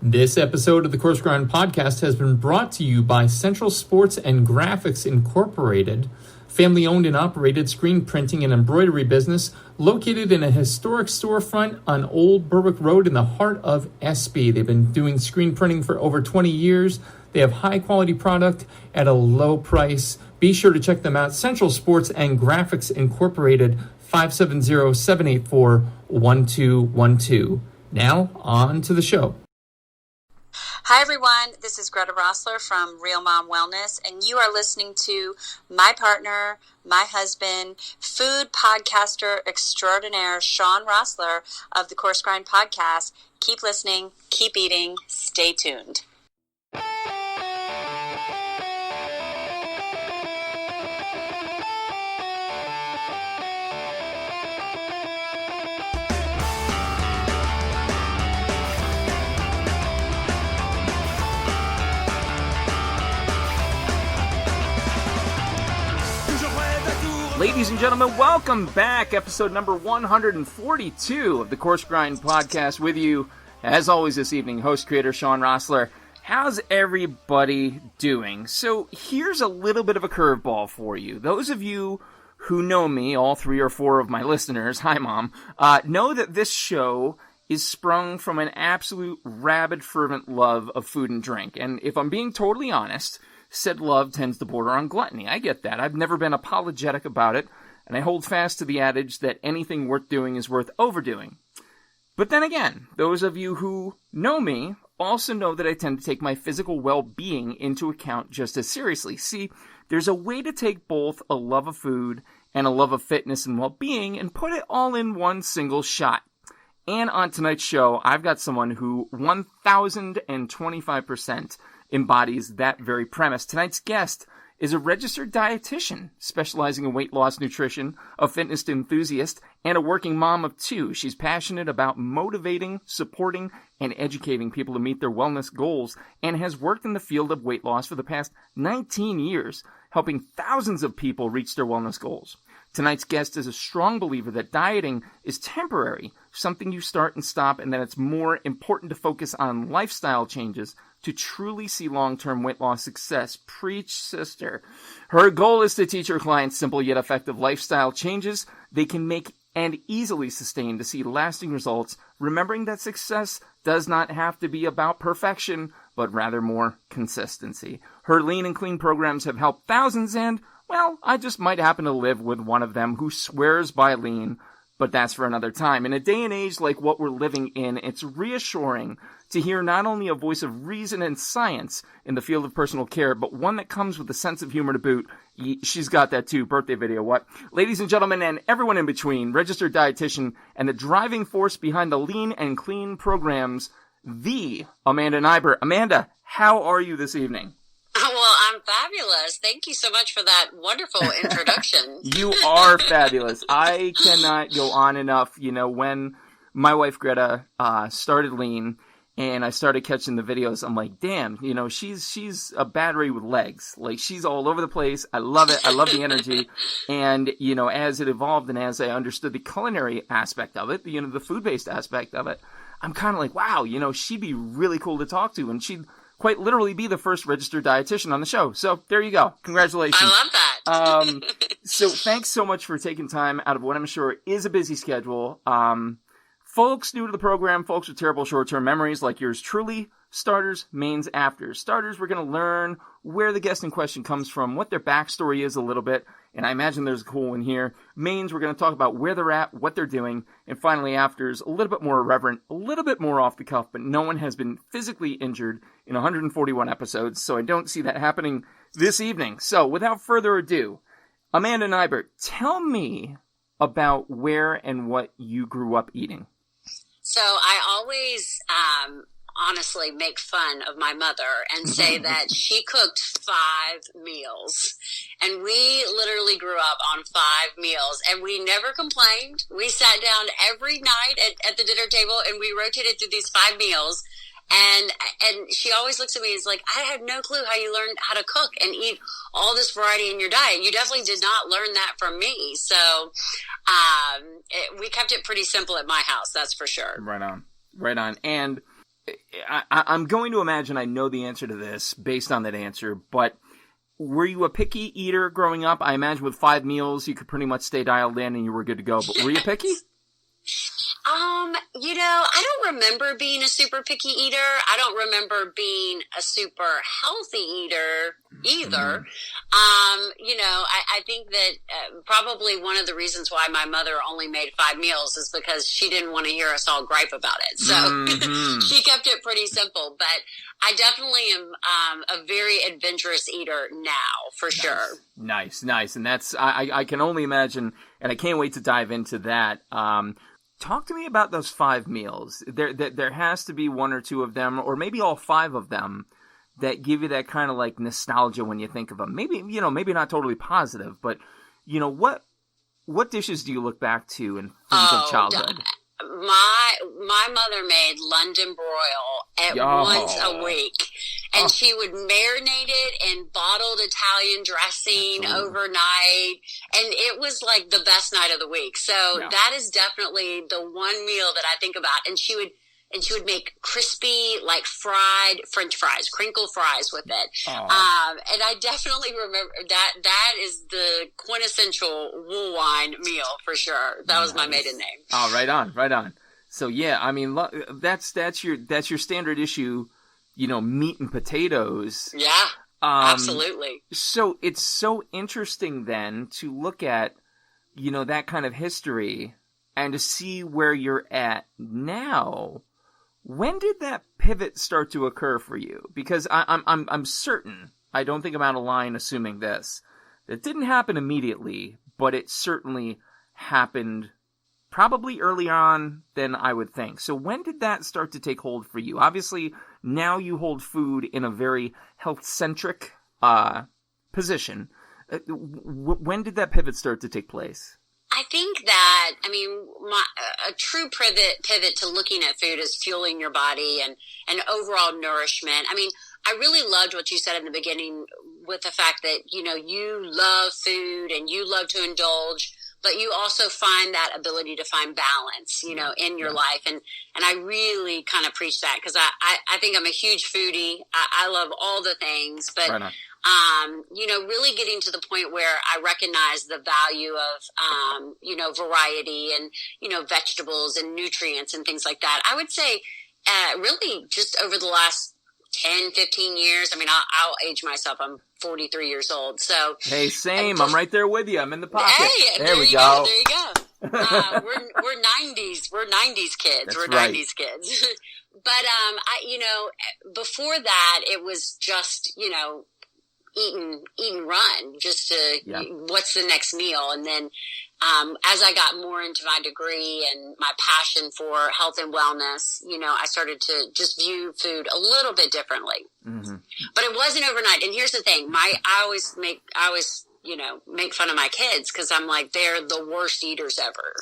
This episode of the Coarse Grind Podcast has been brought to you by Central Sports and Graphics Incorporated, family-owned and operated screen printing and embroidery business located in a historic storefront on Old Berwick Road in the heart of Espy. They've been doing screen printing for over 20 years. They have high-quality product at a low price. Be sure to check them out. Central Sports and Graphics Incorporated, 570-784-1212. Now, on to the show. Hi everyone, this is Greta Rossler from Real Mom Wellness, and you are listening to my partner, my husband, food podcaster extraordinaire, Sean Rossler of the Coarse Grind Podcast. Keep listening, keep eating, stay tuned. Ladies and gentlemen, welcome back. Episode number 142 of the Coarse Grind Podcast with you, as always this evening, host creator Sean Rossler. How's everybody doing? So here's a little bit of a curveball for you. Those of you who know me, all 3 or 4 of my listeners, hi Mom, know that this show is sprung from an absolute rabid, fervent love of food and drink. And if I'm being totally honest, said love tends to border on gluttony. I get that. I've never been apologetic about it, and I hold fast to the adage that anything worth doing is worth overdoing. But then again, those of you who know me also know that I tend to take my physical well-being into account just as seriously. See, there's a way to take both a love of food and a love of fitness and well-being and put it all in one single shot. And on tonight's show, I've got someone who 1,025% embodies that very premise. Tonight's guest is a registered dietitian specializing in weight loss nutrition, a fitness enthusiast, and a working mom of 2. She's passionate about motivating, supporting, and educating people to meet their wellness goals, and has worked in the field of weight loss for the past 19 years, helping thousands of people reach their wellness goals. Tonight's guest is a strong believer that dieting is temporary, something you start and stop, and that it's more important to focus on lifestyle changes to truly see long-term weight loss success. Preach, sister. Her goal is to teach her clients simple yet effective lifestyle changes they can make and easily sustain to see lasting results, remembering that success does not have to be about perfection, but rather more consistency. Her lean and clean programs have helped thousands, and well, I just might happen to live with one of them who swears by lean, but that's for another time. In a day and age like what we're living in, it's reassuring to hear not only a voice of reason and science in the field of personal care, but one that comes with a sense of humor to boot. She's got that too. Birthday video, what? Ladies and gentlemen, and everyone in between, registered dietitian and the driving force behind the lean and clean programs, the Amanda Nighbert. Amanda, how are you this evening? Well, I'm fabulous. Thank you so much for that wonderful introduction. You are fabulous. I cannot go on enough. You know, when my wife Greta started lean and I started catching the videos, I'm like, damn, you know, she's a battery with legs. Like, she's all over the place. I love it. I love the energy. And, you know, as it evolved and as I understood the culinary aspect of it, you know, the food-based aspect of it, I'm kind of like, wow, you know, she'd be really cool to talk to. And she'd quite literally be the first registered dietitian on the show. So there you go. Congratulations. I love that. So thanks so much for taking time out of what I'm sure is a busy schedule. Folks new to the program, folks with terrible short-term memories like yours truly, starters, mains, afters. Starters, we're going to learn where the guest in question comes from, what their backstory is a little bit, and I imagine there's a cool one here. Mains, we're going to talk about where they're at, what they're doing, and finally afters, a little bit more irreverent, a little bit more off the cuff, but no one has been physically injured in 141 episodes, so I don't see that happening this evening. So without further ado, Amanda Nighbert, tell me about where and what you grew up eating. So I always honestly make fun of my mother and say that she cooked 5 meals. And we literally grew up on 5 meals, and we never complained. We sat down every night at the dinner table, and we rotated through these 5 meals. And she always looks at me and is like, I had no clue how you learned how to cook and eat all this variety in your diet. You definitely did not learn that from me. So we kept it pretty simple at my house, that's for sure. Right on. Right on. And I'm going to imagine I know the answer to this based on that answer, but were you a picky eater growing up? I imagine with 5 meals, you could pretty much stay dialed in and you were good to go, but were you picky? I don't remember being a super picky eater. I don't remember being a super healthy eater either. I think that probably one of the reasons why my mother only made 5 meals is because she didn't want to hear us all gripe about it. So she kept it pretty simple. But I definitely am a very adventurous eater now, for sure. Nice. And that's, I can only imagine, and I can't wait to dive into that. Talk to me about those 5 meals. There has to be 1 or 2 of them, or maybe all 5 of them, that give you that kind of like nostalgia when you think of them. Maybe not totally positive, but what dishes do you look back to in foods of childhood? My mother made London broil once a week, and she would marinate it in bottled Italian dressing overnight, and it was like the best night of the week. So that is definitely the one meal that I think about. And she would make crispy, like fried French fries, crinkle fries with it. And I definitely remember that is the quintessential wool wine meal for sure. That was my maiden name. Oh, right on. So yeah, I mean, that's your standard issue, meat and potatoes. Yeah, absolutely. So it's so interesting then to look at, that kind of history and to see where you're at now. When did that pivot start to occur for you? Because I'm certain, I don't think I'm out of line assuming this, it didn't happen immediately, but it certainly happened probably earlier on than I would think. So when did that start to take hold for you? Obviously, now you hold food in a very health-centric position. When did that pivot start to take place? I think that, a true pivot to looking at food as fueling your body and overall nourishment. I really loved what you said in the beginning with the fact that, you love food and you love to indulge, but you also find that ability to find balance, in your life. And I really kind of preach that because I think I'm a huge foodie. I love all the things, but right really getting to the point where I recognize the value of, variety and, vegetables and nutrients and things like that. I would say, really just over the last 10, 15 years, I'll age myself. I'm 43 years old. So hey, same. I'm right there with you. I'm in the pocket. Hey, there we go. There you go. We're 90s. We're 90s kids. That's we're right. 90s kids. But, before that, it was just, eat and run just to what's the next meal. And then as I got more into my degree and my passion for health and wellness, I started to just view food a little bit differently. Mm-hmm. But it wasn't overnight. And here's the thing, I always make fun of my kids because I'm like, they're the worst eaters ever.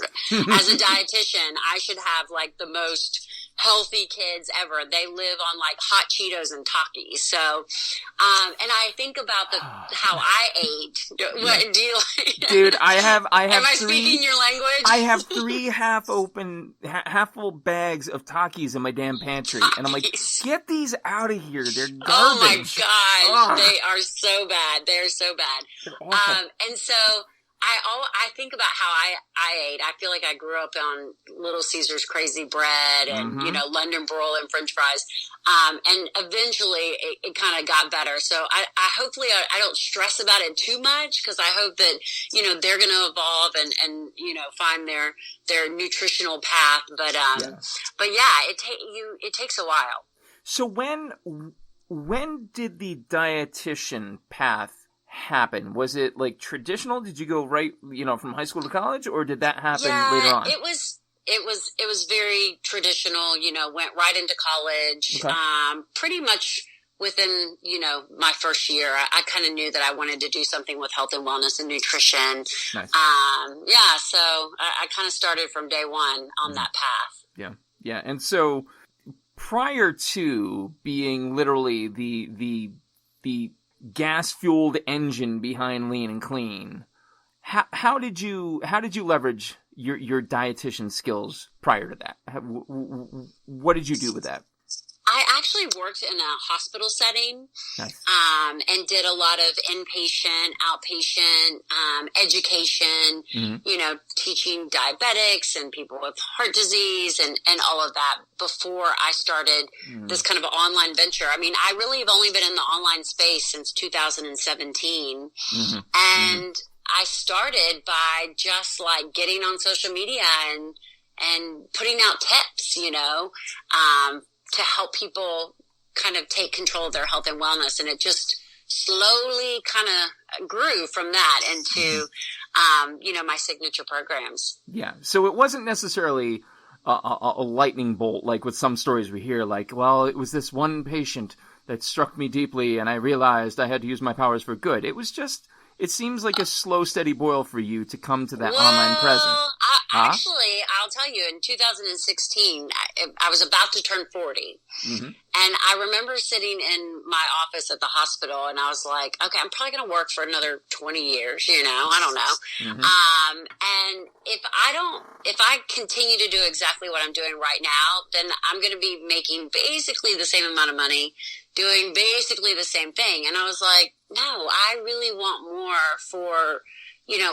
As a dietitian, I should have like the most healthy kids ever. They live on like hot Cheetos and Takis. So, and I think about how I ate. What do you like? Dude, I have Am I 3, speaking your language? I have 3 half full bags of Takis in my damn pantry. Takis. And I'm like, get these out of here. They're garbage. Oh my gosh. They are so bad. They're so bad. They're awful. And so I think about how I ate. I feel like I grew up on Little Caesar's crazy bread and, London broil and French fries. And eventually it kind of got better. So I hopefully I don't stress about it too much because I hope that, they're going to evolve and, find their nutritional path. But it takes a while. So when did the dietitian path happen? Was it like traditional? Did you go right, from high school to college, or did that happen later on? It was very traditional, went right into college. Okay. Pretty much within, my first year, I kind of knew that I wanted to do something with health and wellness and nutrition. Nice. So I kind of started from day one on that path. Yeah. And so prior to being literally the gas-fueled engine behind Lean and Clean, how did you leverage your dietitian skills prior to that? What did you do with that? I actually worked in a hospital setting. Nice. And did a lot of inpatient, outpatient, education, Mm-hmm. Teaching diabetics and people with heart disease and all of that before I started this kind of online venture. I mean, I really have only been in the online space since 2017. Mm-hmm. And I started by just like getting on social media and putting out tips, to help people kind of take control of their health and wellness. And it just slowly kind of grew from that into, my signature programs. Yeah. So it wasn't necessarily a lightning bolt, like with some stories we hear, like, well, it was this one patient that struck me deeply and I realized I had to use my powers for good. It was just, it seems like a slow, steady boil for you to come to that online presence. Actually, I'll tell you, in 2016, I was about to turn 40. Mm-hmm. And I remember sitting in my office at the hospital, and I was like, okay, I'm probably going to work for another 20 years, I don't know. Mm-hmm. And if I continue to do exactly what I'm doing right now, then I'm going to be making basically the same amount of money, doing basically the same thing. And I was like, no, I really want more for,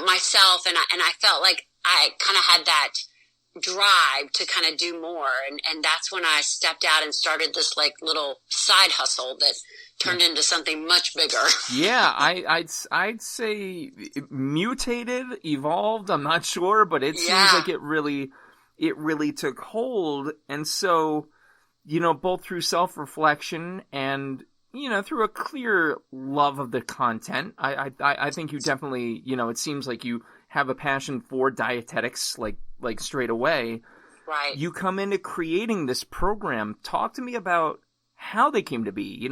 myself. And I felt like I kind of had that drive to kind of do more. And that's when I stepped out and started this like little side hustle that turned into something much bigger. Yeah, I'd say mutated, evolved, I'm not sure, but it seems like it really took hold. And so, both through self-reflection and, through a clear love of the content, I think you definitely, it seems like you have a passion for dietetics, like straight away. Right. You come into creating this program. Talk to me about how they came to be.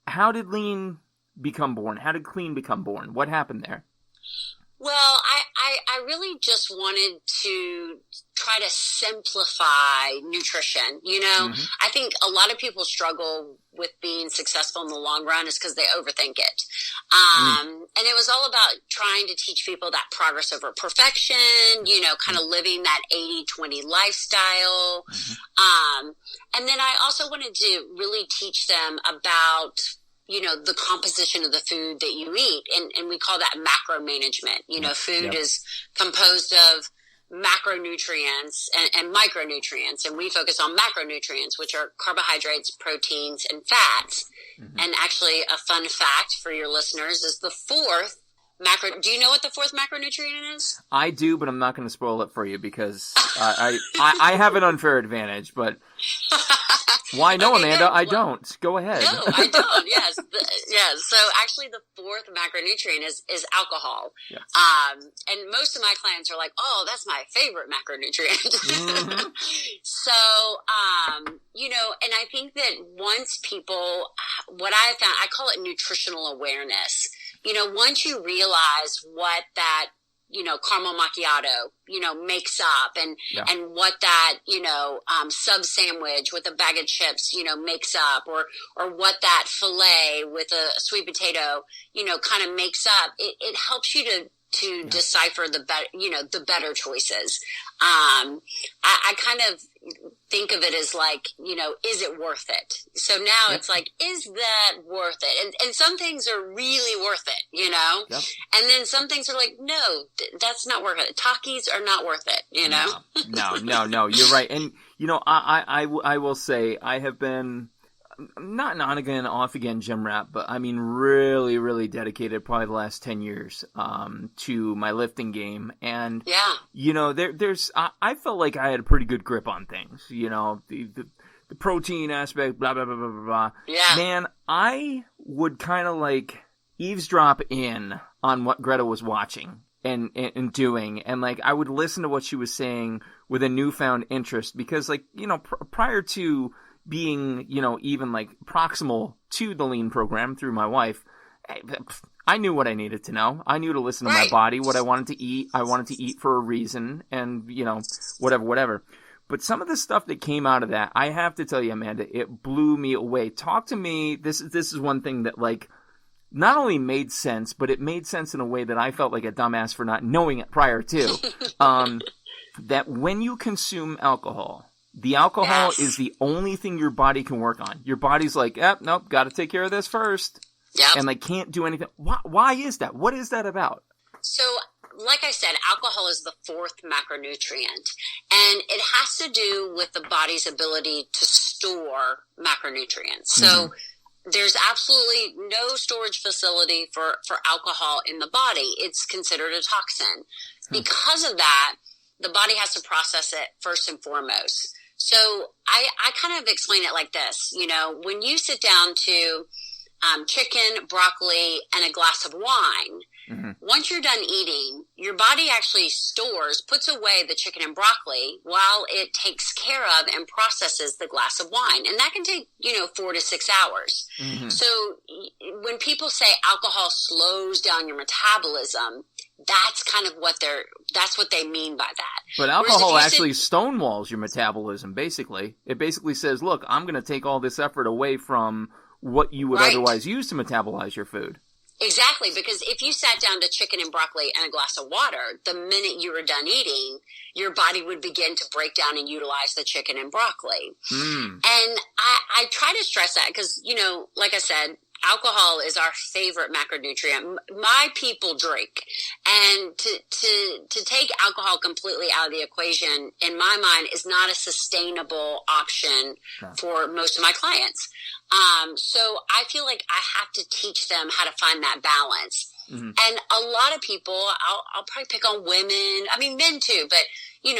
How did Lean become born? How did Clean become born? What happened there? Well, I really just wanted to try to simplify nutrition. I think a lot of people struggle with being successful in the long run is because they overthink it. And it was all about trying to teach people that progress over perfection, kind of living that 80-20 lifestyle. And then I also wanted to really teach them about the composition of the food that you eat. And we call that macro management. Food is composed of macronutrients and micronutrients. And we focus on macronutrients, which are carbohydrates, proteins, and fats. Mm-hmm. And actually a fun fact for your listeners is the fourth do you know what the fourth macronutrient is? I do, but I'm not going to spoil it for you because I have an unfair advantage, but why no, okay, Amanda? Good. I don't. Go ahead. No, I don't. Yes. Yes. So actually the fourth macronutrient is alcohol. Yes. And most of my clients are like, oh, that's my favorite macronutrient. Mm-hmm. So, and I think that once people, what I found, I call it nutritional awareness. Once you realize what that, caramel macchiato, makes up and what that, sub sandwich with a bag of chips, makes up or what that filet with a sweet potato, kind of makes up, it helps you to decipher the better choices. I kind of think of it as like, is it worth it? So now it's like, is that worth it? And some things are really worth it, Yep. And then some things are like, no, that's not worth it. Takis are not worth it, No, you're right. And, I will say I have been not an on again, off again gym rat, but I mean really, really dedicated probably the last 10 years to my lifting game. And, there's I felt like I had a pretty good grip on things, the protein aspect, blah, blah, blah, blah, blah, blah. Yeah. Man, I would kind of like eavesdrop in on what Greta was watching and doing. And like, I would listen to what she was saying with a newfound interest because like, prior to being, even like proximal to the Lean program through my wife, I knew what I needed to know. I knew to listen to my body, what I wanted to eat. I wanted to eat for a reason and, whatever. But some of the stuff that came out of that, I have to tell you, Amanda, it blew me away. Talk to me. This is one thing that like not only made sense, but it made sense in a way that I felt like a dumbass for not knowing it prior to. That when you consume alcohol, The alcohol is the only thing your body can work on. Your body's like, nope, got to take care of this first. Yep. And like can't do anything. Why is that? What is that about? So, like I said, alcohol is the fourth macronutrient, and it has to do with the body's ability to store macronutrients. So there's absolutely no storage facility for alcohol in the body. It's considered a toxin. Because of that, the body has to process it first and foremost. So I kind of explain it like this. You know, when you sit down to chicken, broccoli, and a glass of wine, once you're done eating, your body actually puts away the chicken and broccoli while it takes care of and processes the glass of wine. And that can take, 4 to 6 hours. So when people say alcohol slows down your metabolism, that's kind of that's what they mean by that. But alcohol actually stonewalls your metabolism, basically. It basically says, look, I'm going to take all this effort away from what you would otherwise use to metabolize your food. Exactly, because if you sat down to chicken and broccoli and a glass of water, the minute you were done eating, your body would begin to break down and utilize the chicken and broccoli. And I try to stress that because, like I said, alcohol is our favorite macronutrient. My people drink. And to take alcohol completely out of the equation, in my mind, is not a sustainable option for most of my clients. So I feel like I have to teach them how to find that balance. And a lot of people, I'll probably pick on women, I mean, men too, but we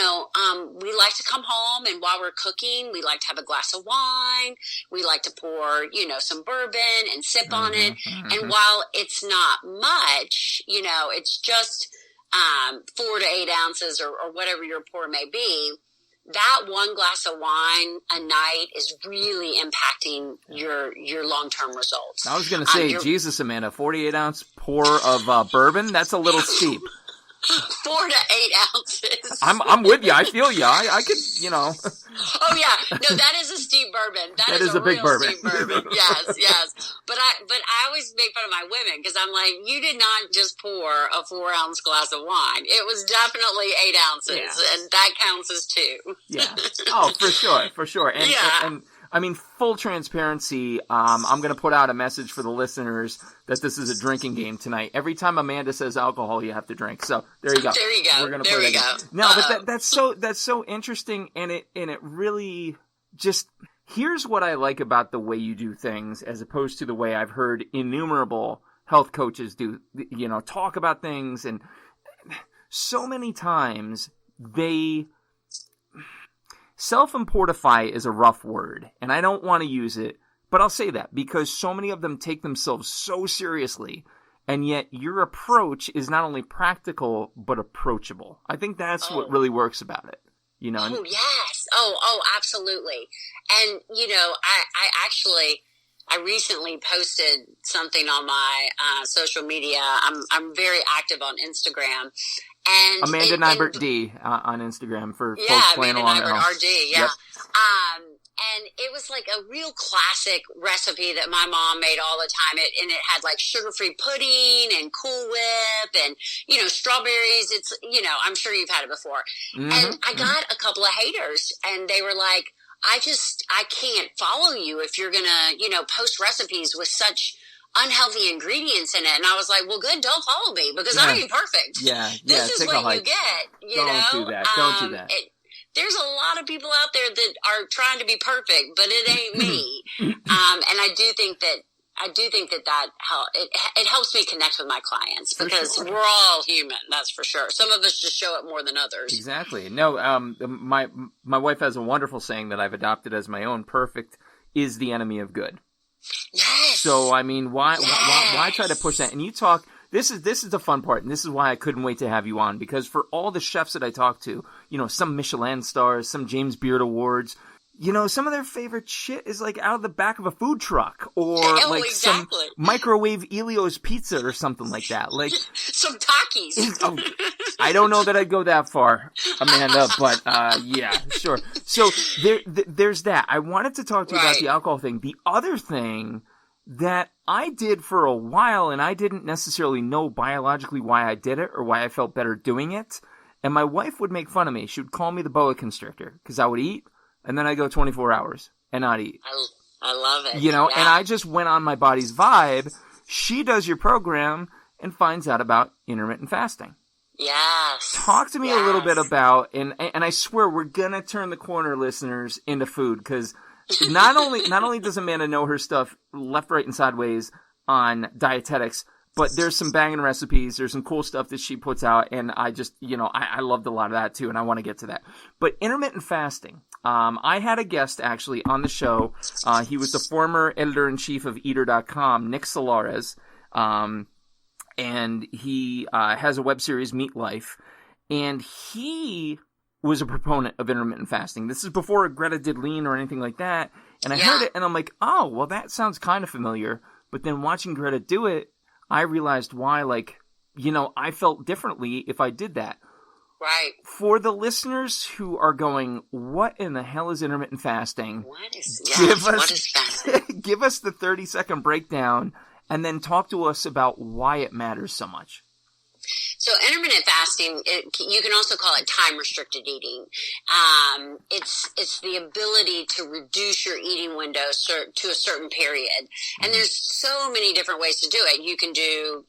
like to come home and while we're cooking, we like to have a glass of wine. We like to pour, some bourbon and sip on it. And while it's not much, it's just 4 to 8 ounces or whatever your pour may be, that one glass of wine a night is really impacting your long-term results. I was going to say, Jesus, Amanda, 48-ounce pour of bourbon? That's a little steep. 4 to 8 ounces. I'm with you. I feel you. I could, Oh yeah, no, that is a steep bourbon. That is a big real bourbon. Steep bourbon. Yes. But I always make fun of my women because I'm like, you did not just pour a 4-ounce glass of wine. It was definitely 8 ounces, and that counts as 2. Yeah. Oh, for sure. And, and I mean, full transparency, I'm going to put out a message for the listeners that this is a drinking game tonight. Every time Amanda says alcohol, you have to drink. So there you go. There you go. We're going to there play we that go. game. No, but that's so interesting, and it really just, here's what I like about the way you do things as opposed to the way I've heard innumerable health coaches do, talk about things, and so many times they self-importify is a rough word, and I don't want to use it, but I'll say that because so many of them take themselves so seriously, and yet your approach is not only practical, but approachable. I think that's what really works about it. Oh, yes. Oh, absolutely. And, I recently posted something on my social media. I'm very active on Instagram. And Amanda Nighbert D on Instagram for folks playing along at home. Amanda Nighbert RD, yeah. Yep. And it was like a real classic recipe that my mom made all the time. And it had like sugar-free pudding and Cool Whip and, strawberries. It's, I'm sure you've had it before. And I got a couple of haters and they were like, I can't follow you if you're going to, post recipes with such unhealthy ingredients in it. And I was like, well, good, don't follow me because I ain't perfect. This is what you get, Don't do that. Don't do that. There's a lot of people out there that are trying to be perfect, but it ain't me. And I do think that it helps me connect with my clients because we're all human. That's for sure. Some of us just show it more than others. Exactly. No, my wife has a wonderful saying that I've adopted as my own: perfect is the enemy of good. Yes. So, I mean, why try to push that? And you talk, this is the fun part, and this is why I couldn't wait to have you on, because for all the chefs that I talk to, some Michelin stars, some James Beard Awards, some of their favorite shit is like out of the back of a food truck or some microwave Elio's pizza or something like that. Like some Takis. I don't know that I'd go that far, Amanda, but yeah, sure. So there's that. I wanted to talk to you about the alcohol thing. The other thing that I did for a while, and I didn't necessarily know biologically why I did it or why I felt better doing it, and my wife would make fun of me. She would call me the boa constrictor because I would eat, and then I go 24 hours and not eat. I love it. And I just went on my body's vibe. She does your program and finds out about intermittent fasting. Yes. Talk to me a little bit about, and I swear we're gonna turn the corner, listeners, into food, because not only does Amanda know her stuff left, right, and sideways on dietetics, but there's some banging recipes. There's some cool stuff that she puts out, and I just, I loved a lot of that too, and I want to get to that. But intermittent fasting, I had a guest actually on the show. He was the former editor-in-chief of Eater.com, Nick Solares, and he has a web series, Meat Life, and he was a proponent of intermittent fasting. This is before Greta did lean or anything like that, and I heard it, and I'm like, oh, well, that sounds kind of familiar. But then watching Greta do it, I realized why, I felt differently if I did that. Right. For the listeners who are going, what in the hell is intermittent fasting? What is fasting? Give us the 30-second breakdown, and then talk to us about why it matters so much. So intermittent fasting, you can also call it time-restricted eating. It's the ability to reduce your eating window to a certain period. And there's so many different ways to do it. You can do,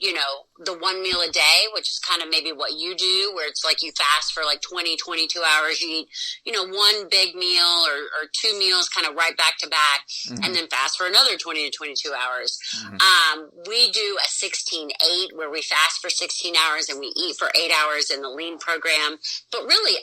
the 1 meal a day, which is kind of maybe what you do, where it's like you fast for 20, 22 hours. You eat, one big meal or 2 meals kind of right back to back, and then fast for another 20 to 22 hours. We do a 16-8 where we fast for 16 hours and we eat for 8 hours in the lean program. But really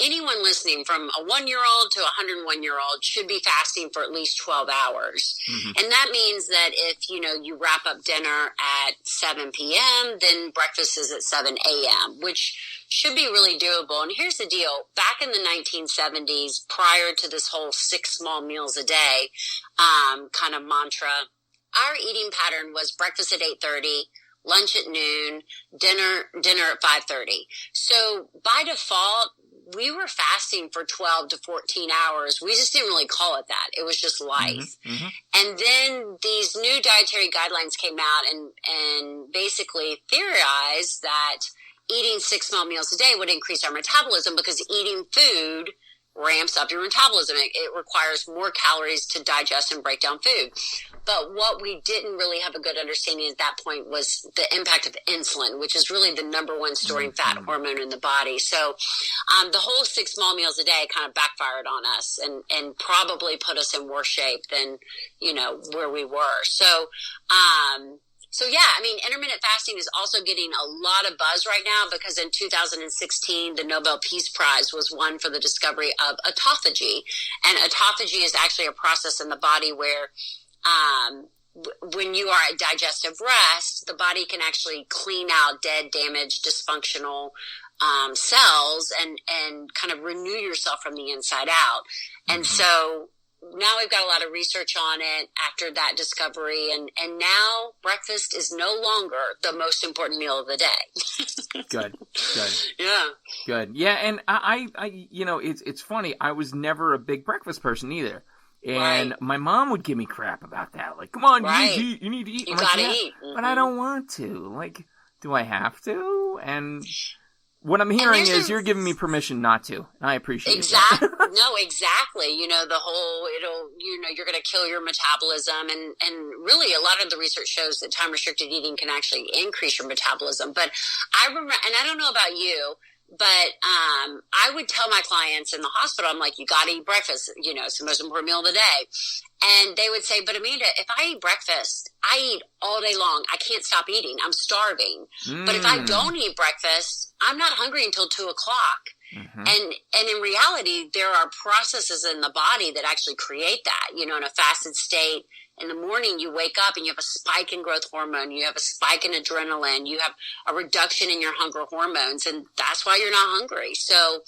anyone listening from a 1-year-old to a 101-year-old should be fasting for at least 12 hours. And that means that if, you wrap up dinner at 7 p.m., then breakfast is at 7 a.m., which should be really doable. And here's the deal. Back in the 1970s, prior to this whole 6 small meals a day kind of mantra, our eating pattern was breakfast at 8:30, lunch at noon, dinner at 5:30. So by default, we were fasting for 12 to 14 hours. We just didn't really call it that. It was just life. And then these new dietary guidelines came out and basically theorized that eating 6 small meals a day would increase our metabolism because eating food ramps up your metabolism. It requires more calories to digest and break down food. But what we didn't really have a good understanding at that point was the impact of insulin, which is really the number one storing fat hormone in the body. So the whole 6 small meals a day kind of backfired on us and probably put us in worse shape than, where we were. So intermittent fasting is also getting a lot of buzz right now because in 2016, the Nobel Peace Prize was won for the discovery of autophagy. And autophagy is actually a process in the body where when you are at digestive rest, the body can actually clean out dead, damaged, dysfunctional cells and kind of renew yourself from the inside out. And so now we've got a lot of research on it after that discovery, and now breakfast is no longer the most important meal of the day. Good. Yeah. Good. Yeah, and I it's funny. I was never a big breakfast person either. And my mom would give me crap about that. Like, come on, you need to eat. You gotta eat. But I don't want to. Like, do I have to? And what I'm hearing is you're giving me permission not to. I appreciate that. No, exactly. The whole, you're going to kill your metabolism. And really a lot of the research shows that time-restricted eating can actually increase your metabolism. But I remember, and I don't know about you, but I would tell my clients in the hospital, I'm like, you got to eat breakfast. It's the most important meal of the day. And they would say, but Amanda, if I eat breakfast, I eat all day long. I can't stop eating. I'm starving. But if I don't eat breakfast, I'm not hungry until 2 o'clock. And in reality, there are processes in the body that actually create that. In a fasted state, in the morning, you wake up and you have a spike in growth hormone. You have a spike in adrenaline. You have a reduction in your hunger hormones. And that's why you're not hungry. So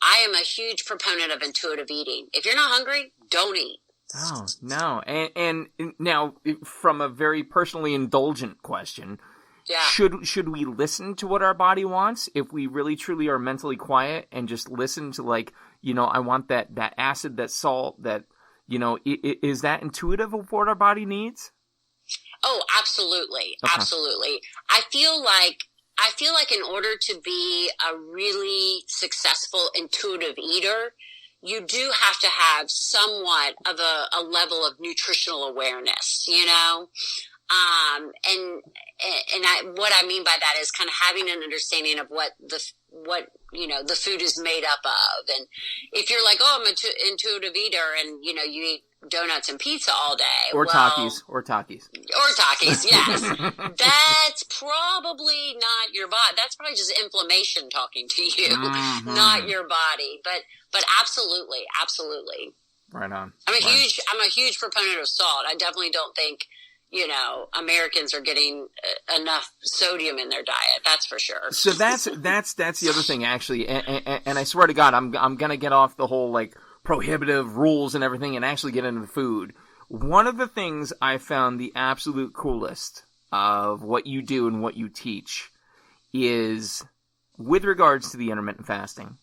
I am a huge proponent of intuitive eating. If you're not hungry, don't eat. Oh, no. And now, from a very personally indulgent question, should we listen to what our body wants if we really truly are mentally quiet and just listen to I want that acid, that salt, that, is that intuitive of what our body needs? Oh, absolutely. Okay. Absolutely. I feel like in order to be a really successful intuitive eater, you do have to have somewhat of a level of nutritional awareness, you know? What I mean by that is kind of having an understanding of what the food is made up of. And if you're like, oh, I'm an intuitive eater, and you eat donuts and pizza all day, or Takis, yes, that's probably not your body. That's probably just inflammation talking to you, not your body. But absolutely. Right on. I'm a huge proponent of salt. I definitely don't think Americans are getting enough sodium in their diet. That's for sure. So that's the other thing, actually. And I swear to God, I'm gonna get off the whole like prohibitive rules and everything, and actually get into the food. One of the things I found the absolute coolest of what you do and what you teach is with regards to the intermittent fasting.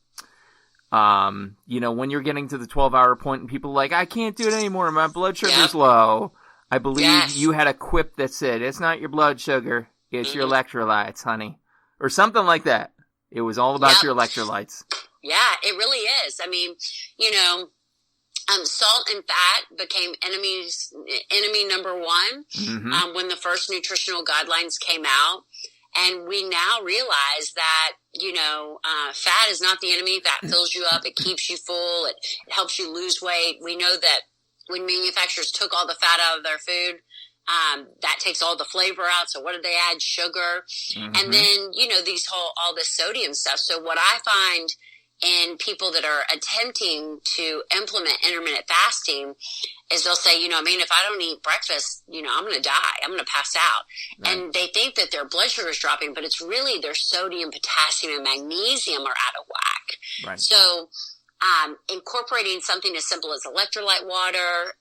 When you're getting to the 12-hour point and people are like, I can't do it anymore, my blood sugar's low. I believe you had a quip that said, it's not your blood sugar, it's your electrolytes, honey. Or something like that. It was all about your electrolytes. Yeah, it really is. I mean, salt and fat became enemy number one when the first nutritional guidelines came out. And we now realize that, fat is not the enemy. Fat fills you up. It keeps you full. It helps you lose weight. We know that when manufacturers took all the fat out of their food, that takes all the flavor out. So what did they add? Sugar. And then, all this sodium stuff. So what I find in people that are attempting to implement intermittent fasting is they'll say, if I don't eat breakfast, I'm going to die. I'm going to pass out. Right. And they think that their blood sugar is dropping, but it's really their sodium, potassium, and magnesium are out of whack. Right. So incorporating something as simple as electrolyte water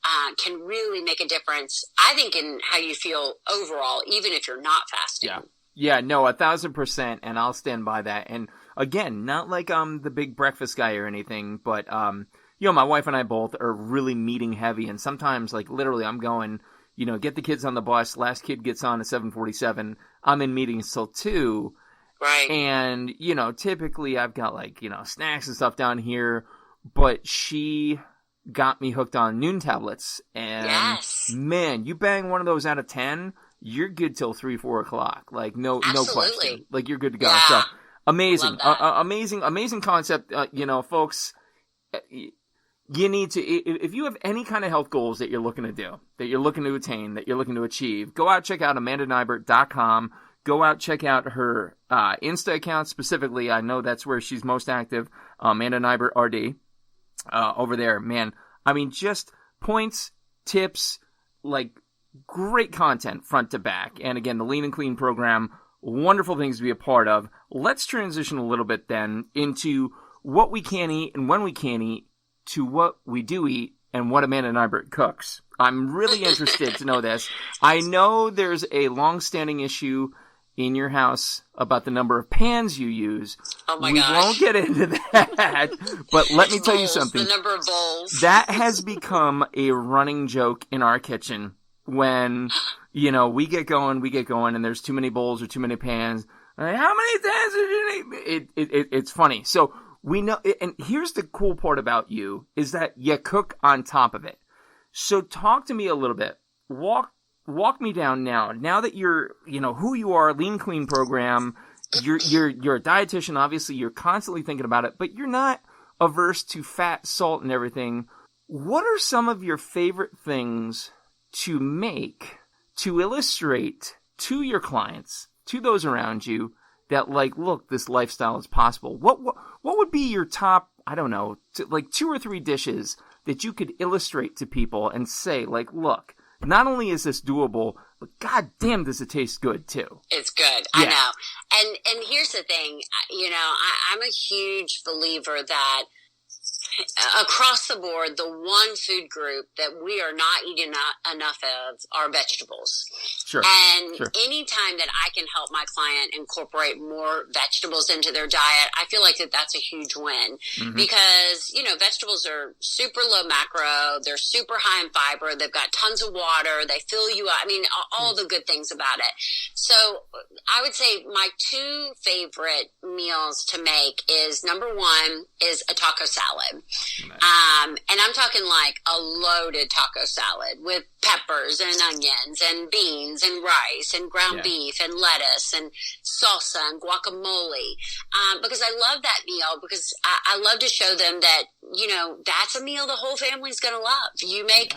can really make a difference, I think, in how you feel overall, even if you're not fasting. Yeah, no, 1,000%, and I'll stand by that. And again, not like I'm the big breakfast guy or anything, but my wife and I both are really meeting heavy, and sometimes, like, literally, I'm going, get the kids on the bus. Last kid gets on at 7:47. I'm in meetings till 2. Right. And, typically I've got, like, snacks and stuff down here, but she got me hooked on noon tablets. And, man, you bang one of those out of 10, you're good till 3-4 o'clock. Like, no question. Like, you're good to go. Yeah. So, amazing. Amazing concept. Folks, you need to, if you have any kind of health goals that you're looking to do, that you're looking to attain, that you're looking to achieve, go out, check out AmandaNighbert.com. Go out, check out her Insta account specifically. I know that's where she's most active. Amanda Nighbert, RD. Over there, man. I mean, just points, tips, like great content front to back. And again, the Lean and Clean program, wonderful things to be a part of. Let's transition a little bit then into what we can eat and when we can't eat to what we do eat and what Amanda Nighbert cooks. I'm really interested to know this. I know there's a long-standing issue in your house about the number of pans you use. Oh my gosh. We won't get into that, but let me tell you something. The number of bowls. That has become a running joke in our kitchen when, we get going, and there's too many bowls or too many pans. Like, how many pans did you need? It's funny. So we know, and here's the cool part about you, is that you cook on top of it. So talk to me a little bit. Walk me down now that you're, who you are, Lean Clean program, you're a dietitian, obviously you're constantly thinking about it, but you're not averse to fat, salt, and everything. What are some of your favorite things to make, to illustrate to your clients, to those around you, that like, look, this lifestyle is possible? What would be your top, I don't know, like 2 or 3 dishes that you could illustrate to people and say, like, look, not only is this doable, but god damn, does it taste good too. It's good. Yeah. I know. And here's the thing, I'm a huge believer that across the board, the one food group that we are not eating enough of are vegetables. Sure. And anytime that I can help my client incorporate more vegetables into their diet, I feel like that's a huge win. Because, vegetables are super low macro. They're super high in fiber. They've got tons of water. They fill you up. I mean, all the good things about it. So I would say my 2 favorite meals to make is, number 1 is a taco salad. Nice. And I'm talking like a loaded taco salad with peppers and onions and beans and rice and ground beef and lettuce and salsa and guacamole. Because I love that meal, because I love to show them that, that's a meal the whole family's going to love. You make,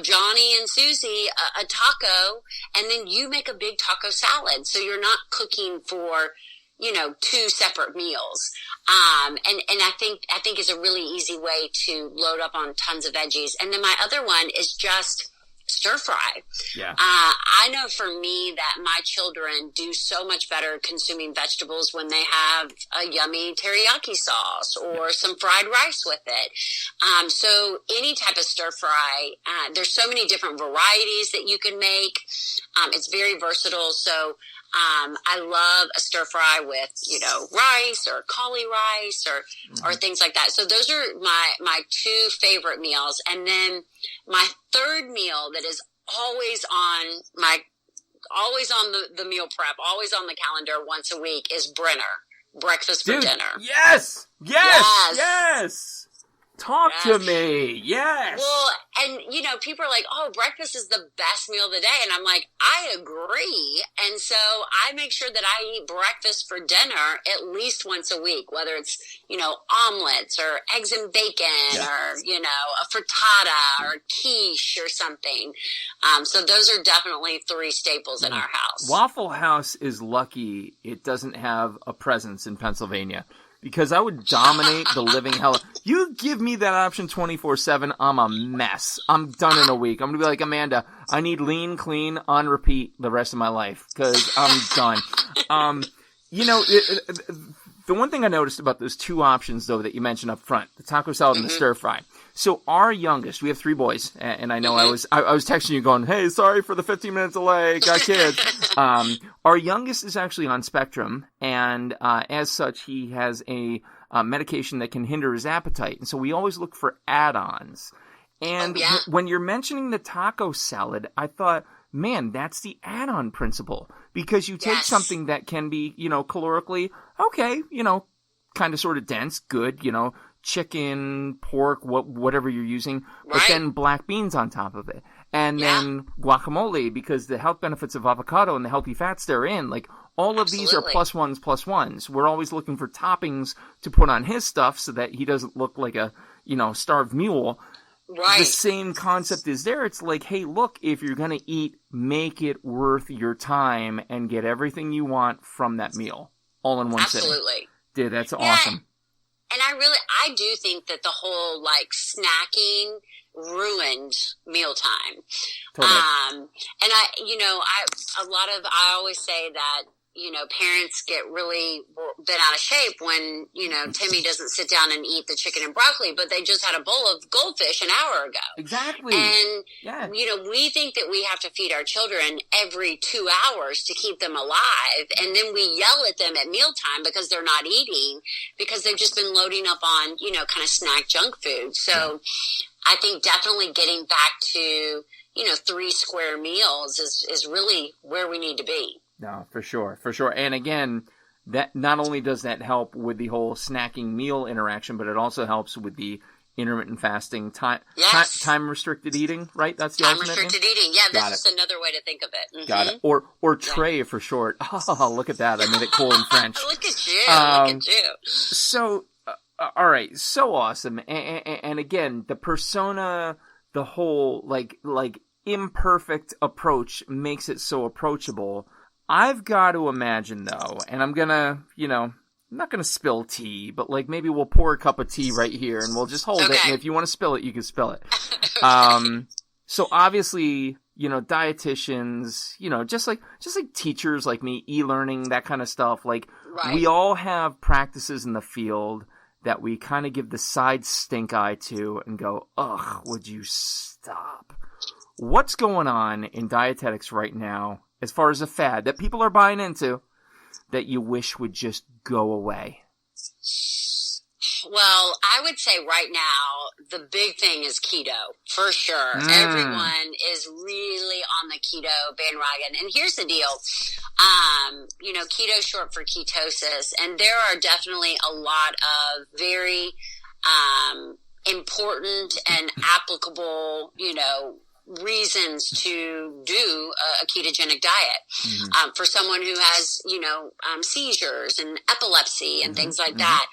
Johnny and Susie a taco, and then you make a big taco salad. So you're not cooking for, two separate meals. And I think is a really easy way to load up on tons of veggies. And then my other one is just stir fry. Yeah. I know for me that my children do so much better consuming vegetables when they have a yummy teriyaki sauce or some fried rice with it. So any type of stir fry, there's so many different varieties that you can make. It's very versatile. So I love a stir fry with, rice or cauli rice or things like that. So those are my two favorite meals. And then my third meal that is always on the meal prep, always on the calendar once a week is breakfast for dinner. Yes. Talk to me. Yes. Well, and people are like, oh, breakfast is the best meal of the day. And I'm like, I agree. And so I make sure that I eat breakfast for dinner at least once a week, whether it's, omelets or eggs and bacon or, a frittata or quiche or something. So those are definitely three staples in our house. Waffle House is lucky it doesn't have a presence in Pennsylvania. Because I would dominate the living hell. You give me that option 24/7, I'm a mess. I'm done in a week. I'm going to be like, Amanda, I need lean, clean, on repeat the rest of my life. Because I'm done. The one thing I noticed about those two options, though, that you mentioned up front, the taco salad and the stir fry. So our youngest, we have 3 boys, and I know I was texting you going, hey, sorry for the 15 minute delay, got kids. Our youngest is actually on spectrum, and as such, he has a medication that can hinder his appetite, and so we always look for add-ons. And when you're mentioning the taco salad, I thought, man, that's the add-on principle, because you take something that can be, calorically, okay, kind of sort of dense, good, chicken, pork, whatever you're using, but then black beans on top of it. And then guacamole, because the health benefits of avocado and the healthy fats therein, like all of these are plus ones. We're always looking for toppings to put on his stuff so that he doesn't look like a, starved mule. Right. The same concept is there. It's like, hey, look, if you're going to eat, make it worth your time and get everything you want from that meal all in one sitting. Absolutely. Dude, that's awesome. And I do think that the whole snacking ruined mealtime. Totally. And I always say that, parents get really bent out of shape when, Timmy doesn't sit down and eat the chicken and broccoli, but they just had a bowl of goldfish an hour ago. Exactly. And, we think that we have to feed our children every 2 hours to keep them alive. And then we yell at them at mealtime because they're not eating, because they've just been loading up on, kind of snack junk food. So I think definitely getting back to, 3 square meals is really where we need to be. No, for sure. And again, that not only does that help with the whole snacking meal interaction, but it also helps with the intermittent fasting, time restricted eating, right? That's the time restricted eating. Yeah, that's just another way to think of it. Mm-hmm. Got it. Or tray for short. Oh, look at that! I made it cool in French. Look at you! So, all right, so awesome. And again, the persona, the whole like imperfect approach makes it so approachable. I've got to imagine, though, and I'm gonna, I'm not gonna spill tea, but maybe we'll pour a cup of tea right here and we'll just hold it. And if you want to spill it, you can spill it. So obviously, dietitians, just like teachers like me, e-learning, that kind of stuff. We all have practices in the field that we kind of give the side stink eye to and go, ugh, would you stop? What's going on in dietetics right now, as far as a fad that people are buying into, that you wish would just go away? Well, I would say right now, the big thing is keto, for sure. Everyone is really on the keto bandwagon. And here's the deal. Keto is short for ketosis. And there are definitely a lot of very important and applicable, reasons to do a ketogenic diet. For someone who has, seizures and epilepsy and things like that.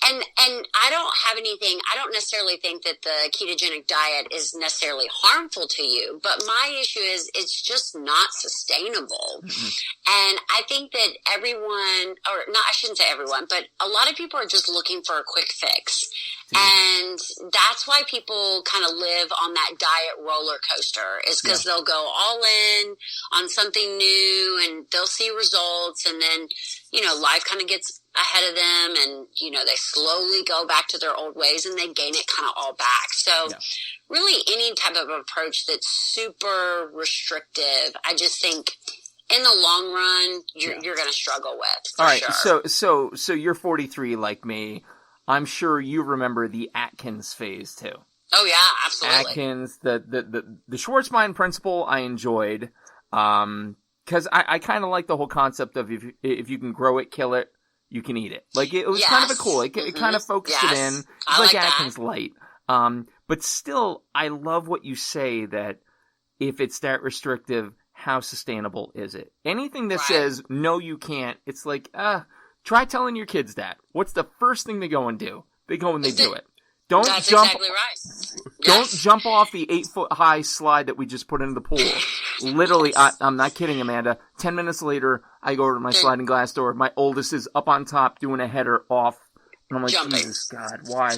And I don't necessarily think that the ketogenic diet is necessarily harmful to you, but my issue is it's just not sustainable. And I think that I shouldn't say everyone, but a lot of people are just looking for a quick fix. And that's why people kind of live on that diet roller coaster, is because they'll go all in on something new and they'll see results, and then, life kind of gets ahead of them, and, they slowly go back to their old ways and they gain it kind of all back. So really any type of approach that's super restrictive, I just think in the long run, you're going to struggle with. For all right. Sure. So you're 43 like me. I'm sure you remember the Atkins phase too. Oh yeah, absolutely. Atkins, the Schwarzbein principle I enjoyed, because I kind of like the whole concept of if you can grow it, kill it, you can eat it. Like it was kind of a cool. It kind of focused it in. It's like Atkins light. But still, I love what you say that if it's that restrictive, how sustainable is it? Anything that says no, you can't. It's like try telling your kids that. What's the first thing they go and do? They go and they do it. That's exactly right. Don't jump off the 8-foot high slide that we just put into the pool. Literally, I'm not kidding, Amanda. 10 minutes later, I go over to my sliding glass door. My oldest is up on top doing a header off. And I'm like, jumping. Jesus, God, why?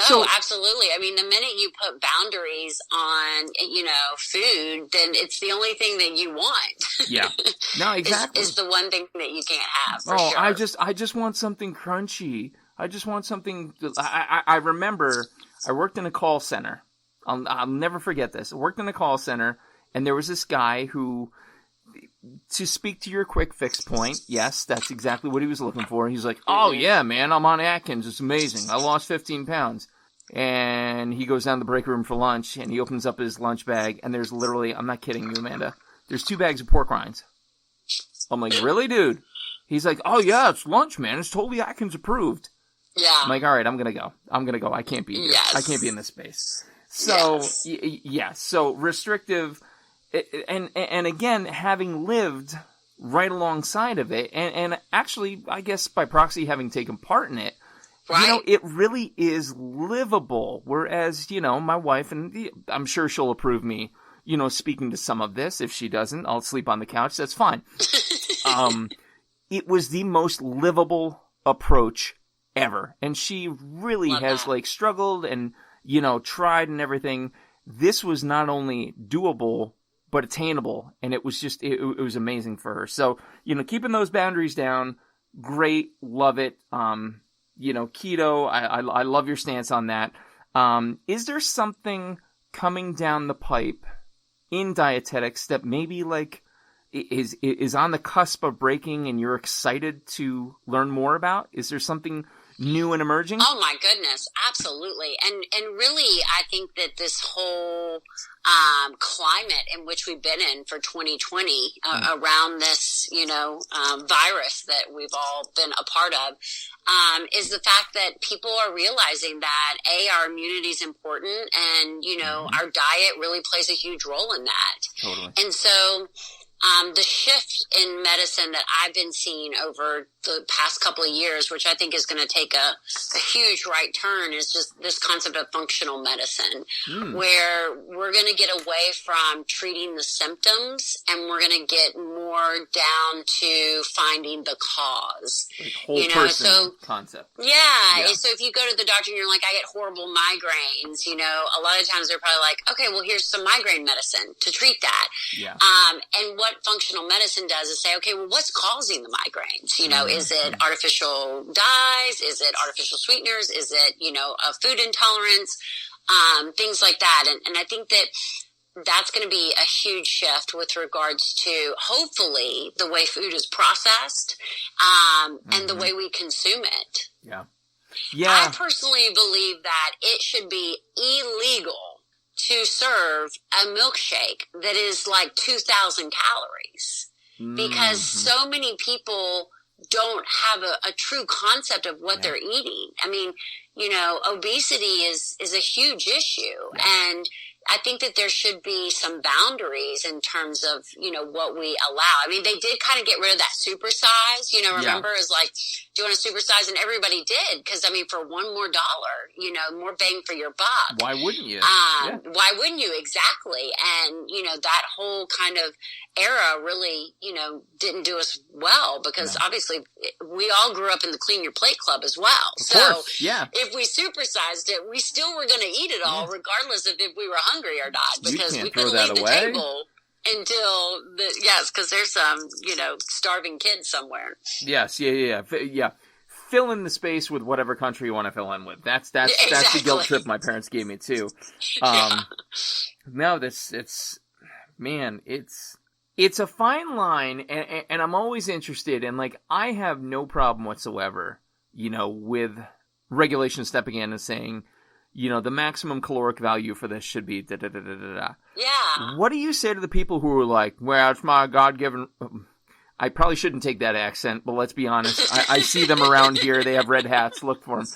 No, absolutely. I mean, the minute you put boundaries on, food, then it's the only thing that you want. Yeah. No, exactly. is the one thing that you can't have, for sure. I just want something crunchy. I just want something. I remember I worked in a call center. I'll never forget this. I worked in a call center, and there was this guy who, to speak to your quick fix point, yes, that's exactly what he was looking for. He's like, oh, yeah, man, I'm on Atkins. It's amazing. I lost 15 pounds. And he goes down to the break room for lunch, and he opens up his lunch bag, and there's literally, I'm not kidding you, Amanda, there's 2 bags of pork rinds. I'm like, really, dude? He's like, oh, yeah, it's lunch, man. It's totally Atkins approved. Yeah. I'm like, all right, I'm going to go. I can't be here. Yes. I can't be in this space. So, so restrictive. And again, having lived right alongside of it, and actually, I guess by proxy, having taken part in it, it really is livable. Whereas, my wife, and I'm sure she'll approve me, speaking to some of this. If she doesn't, I'll sleep on the couch. That's fine. It was the most livable approach ever. And she really has struggled and, tried and everything. This was not only doable, but attainable. And it was just, it was amazing for her. So, keeping those boundaries down, great, love it. Keto, I love your stance on that. Is there something coming down the pipe in dietetics that maybe is on the cusp of breaking and you're excited to learn more about? Is there something new and emerging? Oh my goodness, absolutely. And really, I think that this whole climate in which we've been in for 2020 around this, virus that we've all been a part of, is the fact that people are realizing that our immunity is important, and our diet really plays a huge role in that. Totally. And so the shift in medicine that I've been seeing over the past couple of years, which I think is going to take a huge right turn, is just this concept of functional medicine, where we're going to get away from treating the symptoms and we're going to get more down to finding the cause. Like whole person concept. Yeah. So if you go to the doctor and you're like, I get horrible migraines, a lot of times they're probably like, okay, well, here's some migraine medicine to treat that. Yeah. And what functional medicine does is say, okay, well, what's causing the migraines? Is it artificial dyes? Is it artificial sweeteners? Is it, a food intolerance? Things like that. And I think that that's going to be a huge shift with regards to, hopefully, the way food is processed, and the way we consume it. Yeah. I personally believe that it should be illegal to serve a milkshake that is like 2,000 calories, because so many people don't have a true concept of what they're eating. I mean, obesity is a huge issue. And I think that there should be some boundaries in terms of, what we allow. I mean, they did kind of get rid of that supersize, remember, is like, do you want to supersize? And everybody did. Because, I mean, for $1 more, more bang for your buck. Why wouldn't you? Why wouldn't you? Exactly. And, that whole kind of era really, didn't do us well, because obviously we all grew up in the Clean Your Plate Club as well. Of course. If we supersized it, we still were going to eat it all, regardless of if we were hungry or not, because we couldn't leave the table until because there's some, starving kids somewhere. Yes. Yeah. Fill in the space with whatever country you want to fill in with. That's the guilt trip my parents gave me too. No, it's a fine line, and I'm always interested in, like, I have no problem whatsoever, with regulation stepping in and saying, the maximum caloric value for this should be da-da-da-da-da-da. Yeah. What do you say to the people who are like, well, it's my God-given... I probably shouldn't take that accent, but let's be honest. I see them around here. They have red hats. Look for them.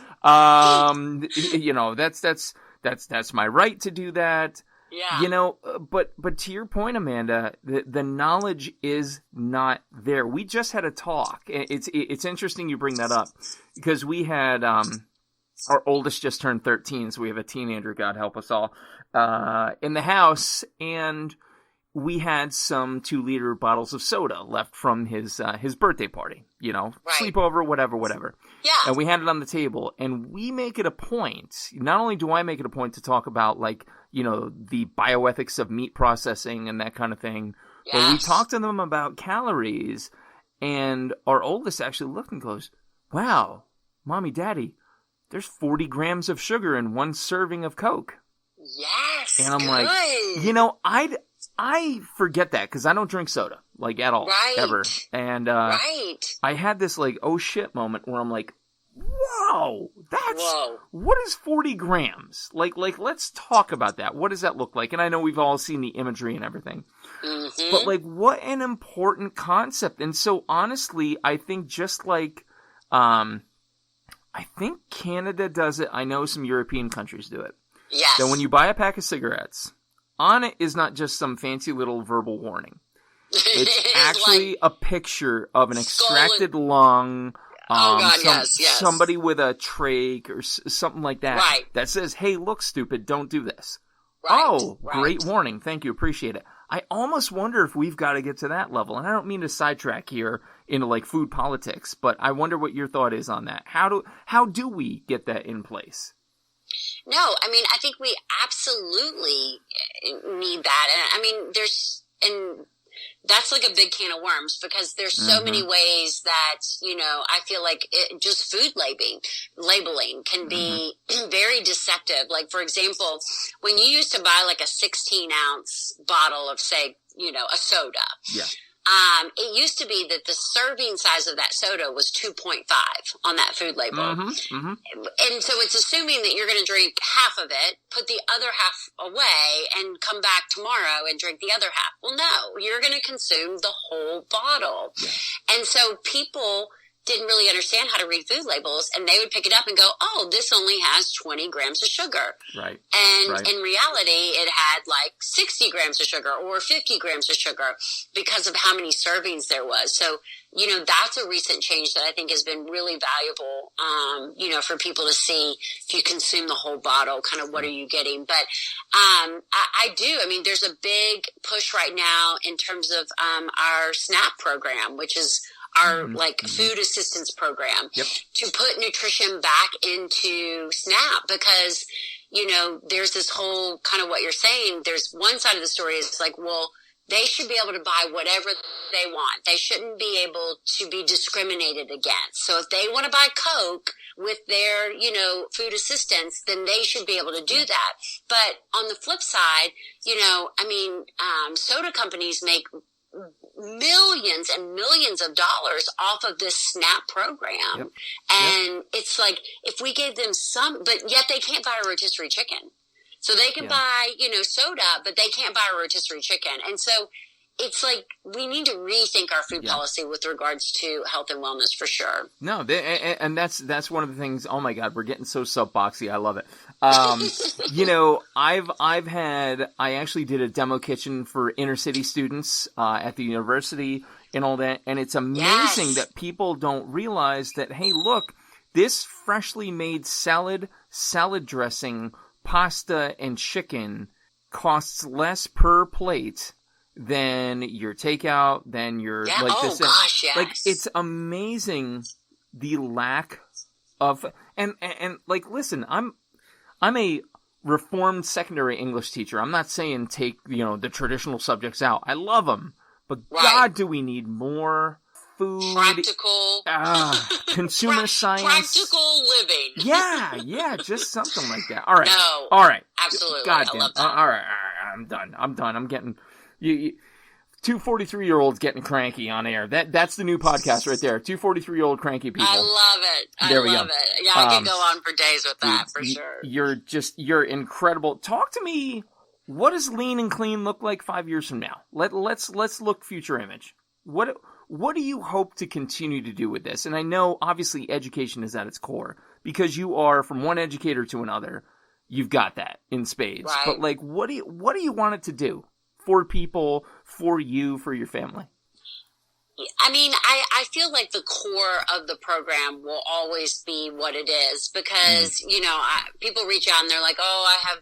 That's my right to do that. Yeah. But to your point, Amanda, the knowledge is not there. We just had a talk. It's interesting you bring that up, because we had our oldest just turned 13, so we have a teenager, God help us all, in the house, and we had some 2-liter bottles of soda left from his birthday party, sleepover, whatever. Yeah. And we had it on the table, and we make it a point. Not only do I make it a point to talk about, like, the bioethics of meat processing and that kind of thing, but we talk to them about calories, and our oldest actually looked and goes, wow, Mommy, Daddy, there's 40 grams of sugar in one serving of Coke. Yes. And I'm like, I forget that, because I don't drink soda, like, at all, ever. And I had this, like, oh shit moment where I'm like, whoa, what is 40 grams? Like, let's talk about that. What does that look like? And I know we've all seen the imagery and everything, but, like, what an important concept. And so, honestly, I think just like, I think Canada does it. I know some European countries do it. Yes. So when you buy a pack of cigarettes, on it is not just some fancy little verbal warning. It's actually a picture of an extracted lung, somebody with a trach or something like that, that says, hey, look, stupid, don't do this. Great warning. Thank you. Appreciate it. I almost wonder if we've got to get to that level. And I don't mean to sidetrack here into, like, food politics, but I wonder what your thought is on that. How do we get that in place? No, I mean, I think we absolutely need that. And I mean, that's like a big can of worms, because there's so many ways that, I feel like just food labeling can be very deceptive. Like, for example, when you used to buy like a 16-ounce bottle of, say, a soda. Yeah. It used to be that the serving size of that soda was 2.5 on that food label. And so it's assuming that you're going to drink half of it, put the other half away, and come back tomorrow and drink the other half. Well, no, you're going to consume the whole bottle. Yeah. And so people didn't really understand how to read food labels, and they would pick it up and go, oh, this only has 20 grams of sugar. Right. And in reality, it had like 60 grams of sugar or 50 grams of sugar because of how many servings there was. So, that's a recent change that I think has been really valuable, for people to see if you consume the whole bottle, kind of what are you getting. But I do. I mean, there's a big push right now in terms of our SNAP program, which is our food assistance program, to put nutrition back into SNAP, because, there's this whole kind of what you're saying. There's one side of the story is like, well, they should be able to buy whatever they want. They shouldn't be able to be discriminated against. So if they want to buy Coke with their, food assistance, then they should be able to do that. But on the flip side, soda companies make millions and millions of dollars off of this SNAP program. And it's like, if we gave them some, but yet they can't buy a rotisserie chicken. So they can buy, soda, but they can't buy a rotisserie chicken. And so it's like we need to rethink our food policy with regards to health and wellness for sure. No, and that's one of the things. Oh my God, we're getting so soapboxy. I love it. I actually did a demo kitchen for inner city students at the university and all that, and it's amazing that people don't realize that. Hey, look, this freshly made salad dressing, pasta, and chicken costs less per plate than your takeout, than your gosh, yes. Like, it's amazing the lack of and like, listen, I'm a reformed secondary English teacher. I'm not saying take the traditional subjects out. I love them, but God, do we need more food, practical, consumer science, practical living? Yeah, just something like that. All right, no, all right, absolutely. God I damn. love that. All right, I'm done. I'm getting you. Two 43-year-olds getting cranky on air. That's the new podcast right there. Two 43-year-old cranky people. I love it. There we love go. it. Yeah, I could go on for days with that, for sure. You're incredible. Talk to me. What does lean and clean look like 5 years from now? Let's look future image. What do you hope to continue to do with this? And I know obviously education is at its core, because you are from one educator to another. You've got that in spades. Right. But like, what do you want it to do for people, for you, for your family? I mean, I feel like the core of the program will always be what it is, because, people reach out and they're like, oh, I have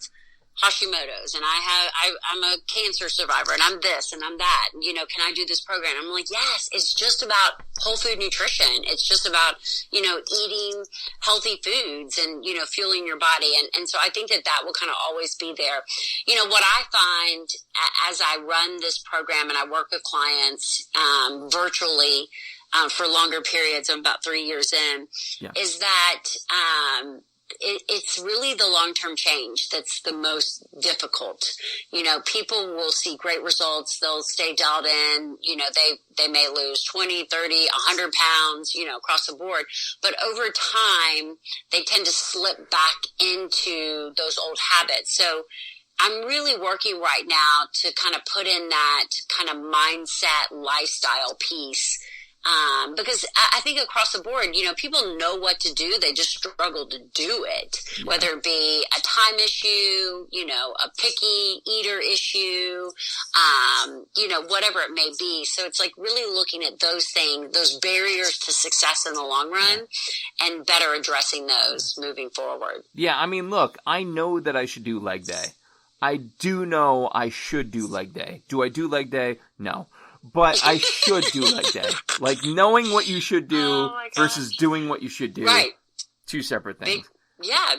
Hashimoto's and I'm a cancer survivor and I'm this and I'm that. Can I do this program? I'm like, yes, it's just about whole food nutrition. It's just about, eating healthy foods and, fueling your body. And so I think that will kind of always be there. What I find as I run this program and I work with clients, virtually, for longer periods, I'm about 3 years in, is that, it's really the long-term change that's the most difficult. People will see great results. They'll stay dialed in. They may lose 20, 30, 100 pounds, across the board. But over time, they tend to slip back into those old habits. So I'm really working right now to kind of put in that kind of mindset lifestyle piece. Because I think across the board, people know what to do. They just struggle to do it, whether it be a time issue, a picky eater issue, whatever it may be. So it's like really looking at those things, those barriers to success in the long run, and better addressing those moving forward. Yeah. I mean, look, I know that I should do leg day. I do know I should do leg day. Do I do leg day? No. But I should do leg day. Like, knowing what you should do versus doing what you should do. Right. Two separate things.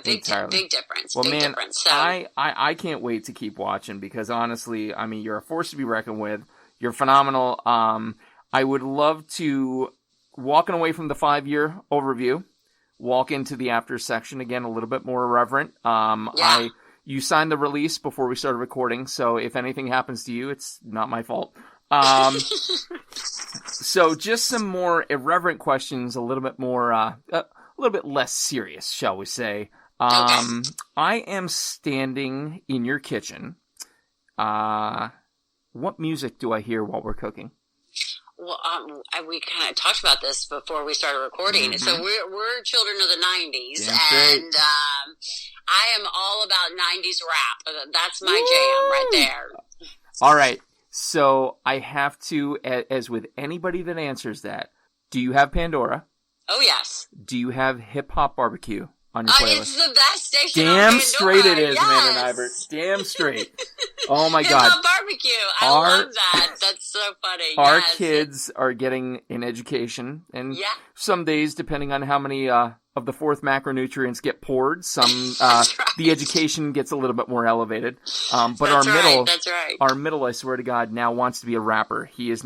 Big difference. Well, big man, difference. So. I can't wait to keep watching, because honestly, I mean, you're a force to be reckoned with. You're phenomenal. I would love to, walking away from the 5-year overview, walk into the after section again a little bit more irreverent. You signed the release before we started recording, so if anything happens to you, it's not my fault. So just some more irreverent questions, a little bit more, a little bit less serious, shall we say. I am standing in your kitchen. What music do I hear while we're cooking? Well, we kind of talked about this before we started recording. Mm-hmm. So we're children of the 90s, and I am all about 90s rap. That's my jam right there. All right. So I have to, as with anybody that answers that, do you have Pandora? Oh, yes. Do you have Hip Hop Barbecue on your playlist? It's the best station Damn on Pandora. Straight it is, yes. Amanda Nighbert. Damn straight. Oh, my Hip God. Hop Barbecue. I love that. That's so funny. Our kids are getting an education, and some days, depending on how many of the fourth macronutrients get poured, some the education gets a little bit more elevated. But our middle, I swear to God, now wants to be a rapper. He's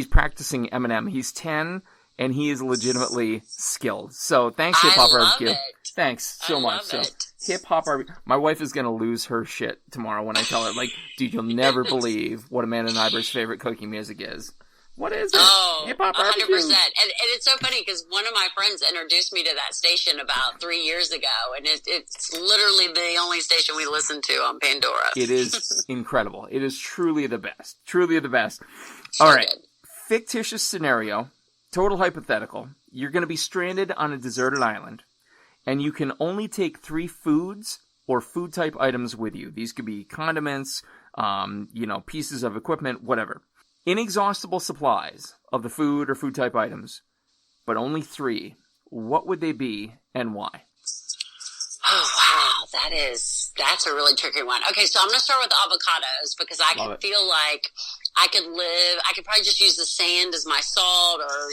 practicing Eminem. He's 10, and he is legitimately skilled. So thanks, Hip Hop Barbecue. Thanks so much. So Hip Hop Barbecue. My wife is gonna lose her shit tomorrow when I tell her, like, dude, you'll never believe what Amanda Nigbert's favorite cooking music is. What is it? Oh, Hip Hop 100%. Barbecue. And it's so funny because one of my friends introduced me to that station about 3 years ago, and it's literally the only station we listen to on Pandora. It is incredible. It is truly the best. Truly the best. So All right. good. Fictitious scenario, total hypothetical. You're going to be stranded on a deserted island, and you can only take 3 foods or food type items with you. These could be condiments, pieces of equipment, whatever. Inexhaustible supplies of the food or food type items, but only 3. What would they be and why? Oh, wow. That's a really tricky one. Okay, so I'm going to start with avocados because I can feel like I could probably just use the sand as my salt or,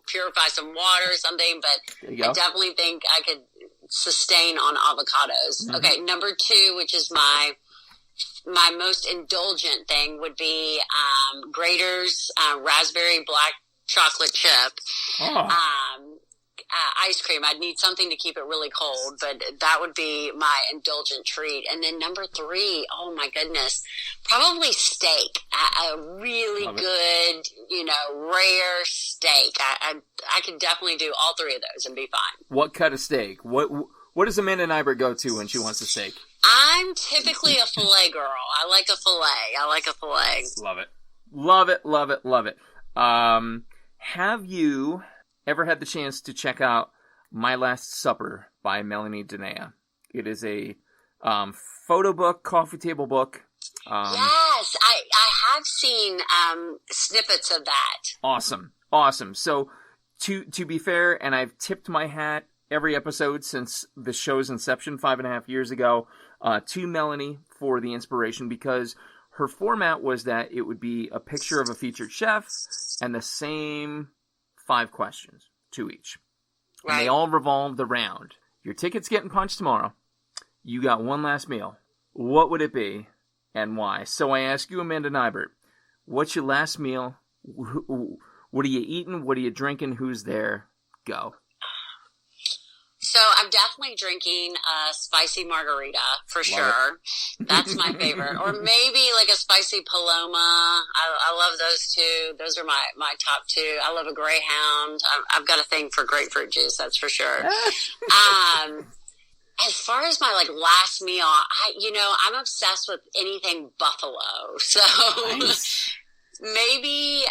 purify some water or something, but I definitely think I could sustain on avocados. Mm-hmm. Okay, number 2, which is my most indulgent thing, would be Grater's raspberry black chocolate chip. Ice cream. I'd need something to keep it really cold, but that would be my indulgent treat. And then number 3, oh my goodness, probably steak. A really good, rare steak. I could definitely do all 3 of those and be fine. What cut of steak? What does Amanda Nighbert go to when she wants a steak? I'm typically a filet girl. I like a filet. Love it. Love it, love it, love it. Have you ever had the chance to check out My Last Supper by Melanie Denea? It is a photo book, coffee table book. Yes, I have seen snippets of that. Awesome. So, to be fair, and I've tipped my hat every episode since the show's inception 5.5 years ago to Melanie for the inspiration, because her format was that it would be a picture of a featured chef and the same 5 questions, 2 each. Right. And they all revolved around, your ticket's getting punched tomorrow. You got one last meal. What would it be and why? So I ask you, Amanda Nighbert, what's your last meal? What are you eating? What are you drinking? Who's there? Go. So I'm definitely drinking a spicy margarita for sure. That's my favorite. Or maybe like a spicy Paloma. I love those 2. Those are my top 2. I love a Greyhound. I've got a thing for grapefruit juice, that's for sure. As far as my last meal, I'm obsessed with anything buffalo. So maybe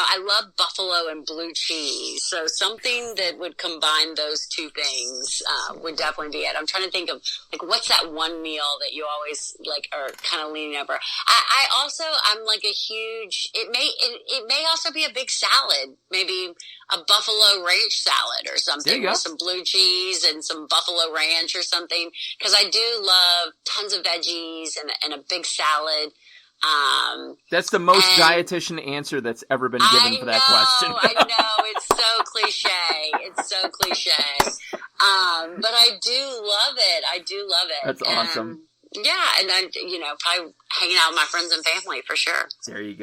I love buffalo and blue cheese. So something that would combine those 2 things would definitely be it. I'm trying to think of what's that one meal that you always are kind of leaning over. I'm like a huge. It may also be a big salad. Maybe a buffalo ranch salad or something with some blue cheese and some buffalo ranch or something. Because I do love tons of veggies and a big salad. That's the most dietitian answer that's ever been given for that question. I know, it's so cliche. But I do love it. That's awesome. Yeah, and then, probably hanging out with my friends and family for sure. There you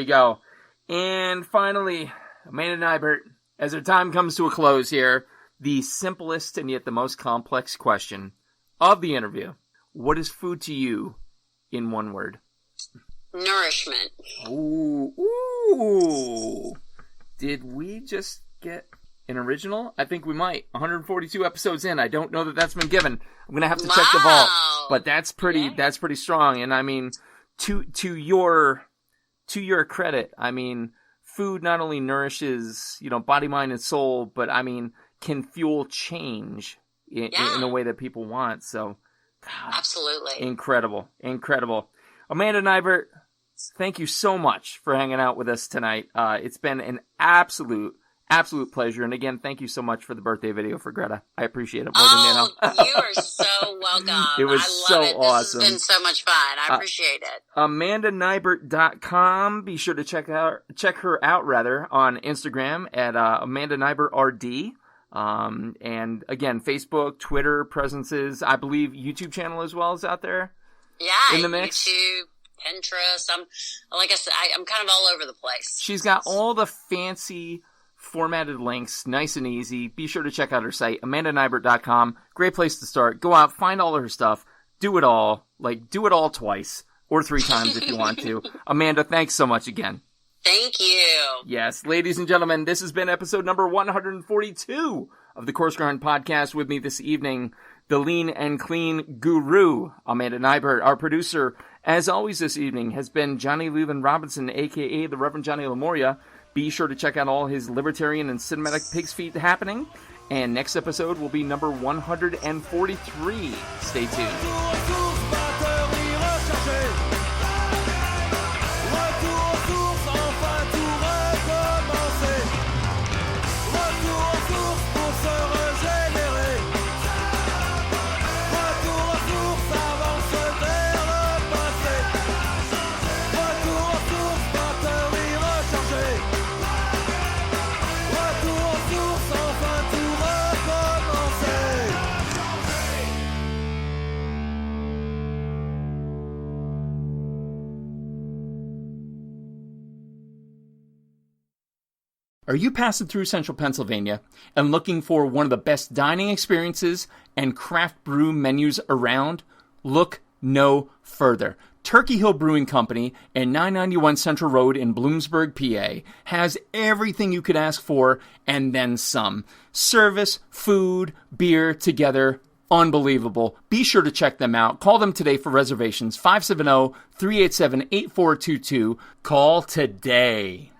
go. And finally, Amanda Nighbert, as our time comes to a close here, the simplest and yet the most complex question of the interview. What is food to you in one word? Nourishment. Ooh. Did we just get an original? I think we might. 142 episodes in. I don't know that that's been given. I'm going to have to check the vault. But that's pretty that's pretty strong. And I mean, to your credit, I mean, food not only nourishes, body, mind, and soul, but I mean, can fuel change in a way that people want. So, God, absolutely. Incredible. Amanda Nighbert, thank you so much for hanging out with us tonight. It's been an absolute pleasure. And again, thank you so much for the birthday video for Greta. I appreciate it more than you are so welcome. It was I love it. Awesome. This has been so much fun. I appreciate it. AmandaNighbert.com. Be sure to check her out on Instagram at Amanda Nighbert RD. And again, Facebook, Twitter presences. I believe YouTube channel as well is out there. Yeah, in the mix. YouTube, Pinterest. Like I said, I'm kind of all over the place. She's got all the fancy formatted links, nice and easy. Be sure to check out her site, AmandaNighbert.com. Great place to start. Go out, find all of her stuff, do it all. Do it all twice. or 3 times if you want to. Amanda, thanks so much again. Thank you. Yes, ladies and gentlemen, this has been episode number 142 of the Coarse Grind Podcast. With me this evening, the lean and clean guru, Amanda Nighbert. Our producer, as always this evening, has been Johnny Leuven Robinson, a.k.a. the Reverend Johnny Lamoria. Be sure to check out all his libertarian and cinematic pig's feet happening. And next episode will be number 143. Stay tuned. Are you passing through central Pennsylvania and looking for one of the best dining experiences and craft brew menus around? Look no further. Turkey Hill Brewing Company and 991 Central Road in Bloomsburg, PA has everything you could ask for and then some. Service, food, beer together. Unbelievable. Be sure to check them out. Call them today for reservations. 570-387-8422. Call today.